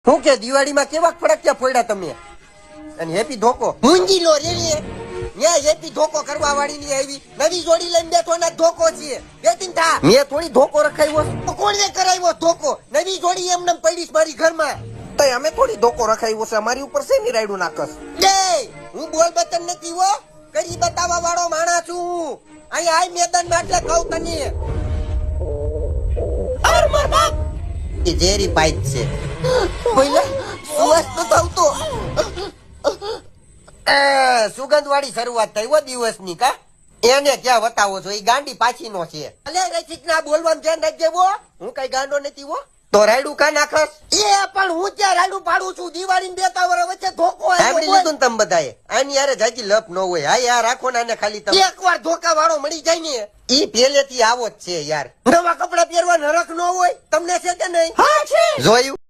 હું કે દિવાળીમાં કેવા ફટાકડા ફોડ્યા તમે? અને હેપી ધોકો મૂંગી લો રેલી ન્યા હેપી ધોકો કરવા વાળી ની આવી નવી જોડી લઈને બેઠો ના ધોકો છે બેતીન થા મેં થોડી ધોકો રખાવ્યો તો કોણે કરાવ્યો ધોકો નવી જોડી એમને પડીશ મારી ઘરમાં તો અમે થોડી ધોકો રખાવ્યો છે અમારી ઉપર છે નિરાયડું નાકસ લે હું બોલ બતન નથી હો કરી બતાવવા વાળો માણસ છું અહીંયા આઈ મેદાન માં એટલે કહું તને અર માર બાપ એ જેરી પાઇપ છે બોલે સુવાસ તો આવતો સુગંધ વાળી શરૂઆત થઈ હો દિવસની કા એને ક્યાં બતાવો છો એ ગાંડી પાછી નો છે અલે રસિક ના બોલવાનું ધ્યાન રાખજે હો હું કઈ ગાંડો નથી હો તો રાયડું કા નાખસ એ પણ હું ત્યાં રાયડું પાડું છું દિવાળી ને 2 વર્ષ વચ્ચે ધોકો સાંભળી લીધું ને તમે બધાએ આની યારે જાજી લપ ન હોય હા યાર રાખો ને આને ખાલી તમે એકવાર ધોકા વાળો મળી જાય ને ઈ પહેલેથી આવો જ છે યાર નવા કપડા પહેરવા નરક ન હોય તમને છે કે નહીં હા છે જોયું